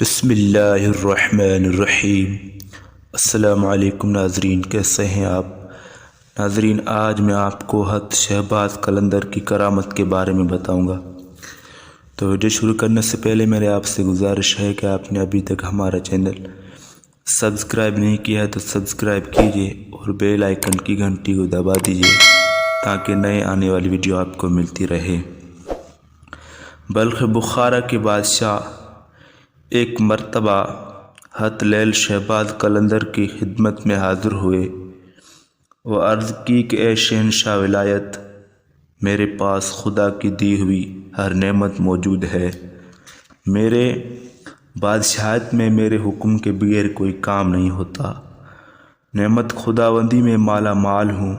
بسم اللہ الرحمن الرحیم۔ السلام علیکم ناظرین، کیسے ہیں آپ؟ ناظرین، آج میں آپ کو حضرت شہباز قلندر کی کرامت کے بارے میں بتاؤں گا۔ تو ویڈیو شروع کرنے سے پہلے میرے آپ سے گزارش ہے کہ آپ نے ابھی تک ہمارا چینل سبسکرائب نہیں کیا ہے تو سبسکرائب کیجیے اور بیل آئیکن کی گھنٹی کو دبا دیجیے تاکہ نئے آنے والی ویڈیو آپ کو ملتی رہے۔ بلخ بخارا کے بادشاہ ایک مرتبہ حضرت لیل شہباز قلندر کی خدمت میں حاضر ہوئے و عرض کی کہ اے شہنشاہ ولایت، میرے پاس خدا کی دی ہوئی ہر نعمت موجود ہے۔ میرے بادشاہت میں میرے حکم کے بغیر کوئی کام نہیں ہوتا۔ نعمت خداوندی میں مالا مال ہوں،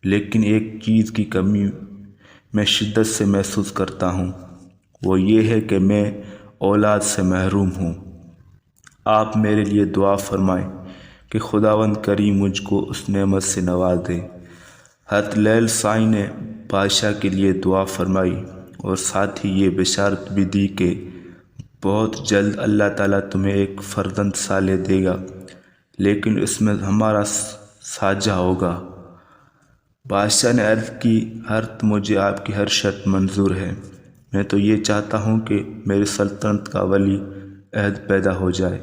لیکن ایک چیز کی کمی میں شدت سے محسوس کرتا ہوں، وہ یہ ہے کہ میں اولاد سے محروم ہوں۔ آپ میرے لیے دعا فرمائیں کہ خداوند کریم مجھ کو اس نعمت سے نواز دے۔ حضرت لیل سائی نے بادشاہ کے لیے دعا فرمائی اور ساتھ ہی یہ بشارت بھی دی کہ بہت جلد اللہ تعالیٰ تمہیں ایک فرزند صالح دے گا، لیکن اس میں ہمارا ساجہ ہوگا۔ بادشاہ نے عرض کی، حضرت مجھے آپ کی ہر شرط منظور ہے۔ میں تو یہ چاہتا ہوں کہ میری سلطنت کا ولی عہد پیدا ہو جائے۔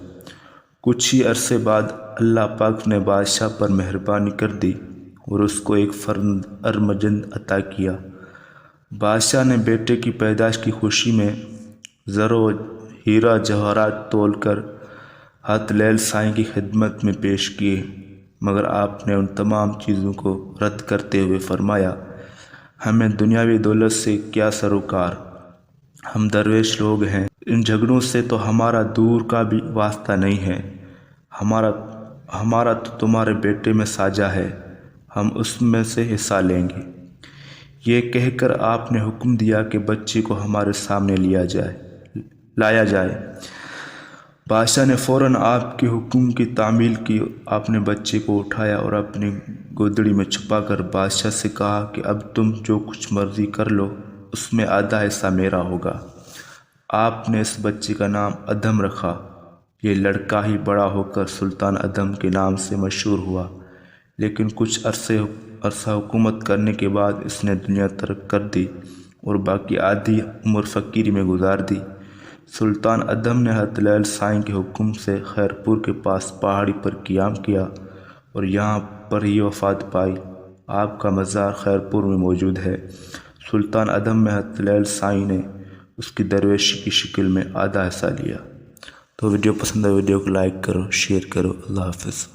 کچھ ہی عرصے بعد اللہ پاک نے بادشاہ پر مہربانی کر دی اور اس کو ایک فرزند ارمجند عطا کیا۔ بادشاہ نے بیٹے کی پیدائش کی خوشی میں زر و ہیرہ جواہرات تول کر حضرت لیل سائی کی خدمت میں پیش کیے، مگر آپ نے ان تمام چیزوں کو رد کرتے ہوئے فرمایا، ہمیں دنیاوی دولت سے کیا سروکار، ہم درویش لوگ ہیں، ان جھگڑوں سے تو ہمارا دور کا بھی واسطہ نہیں ہے۔ ہمارا تو تمہارے بیٹے میں ساجہ ہے، ہم اس میں سے حصہ لیں گے۔ یہ کہہ کر آپ نے حکم دیا کہ بچے کو ہمارے سامنے لایا جائے۔ بادشاہ نے فوراً آپ کے حکم کی تعمیل کی۔ آپ نے بچے کو اٹھایا اور اپنی گودڑی میں چھپا کر بادشاہ سے کہا کہ اب تم جو کچھ مرضی کر لو، اس میں آدھا حصہ میرا ہوگا۔ آپ نے اس بچے کا نام ادھم رکھا۔ یہ لڑکا ہی بڑا ہو کر سلطان ادھم کے نام سے مشہور ہوا، لیکن کچھ عرصہ حکومت کرنے کے بعد اس نے دنیا ترک کر دی اور باقی آدھی عمر فقیری میں گزار دی۔ سلطان ادھم نے حضرت لیل سائی کے حکم سے خیرپور کے پاس پہاڑی پر قیام کیا اور یہاں پر ہی وفات پائی۔ آپ کا مزار خیرپور میں موجود ہے۔ سلطان ادھم میں حضرت لیل سائی نے اس کی درویشی کی شکل میں آدھا حصہ لیا۔ تو ویڈیو پسند ہے، ویڈیو کو لائک کرو، شیئر کرو۔ اللہ حافظ۔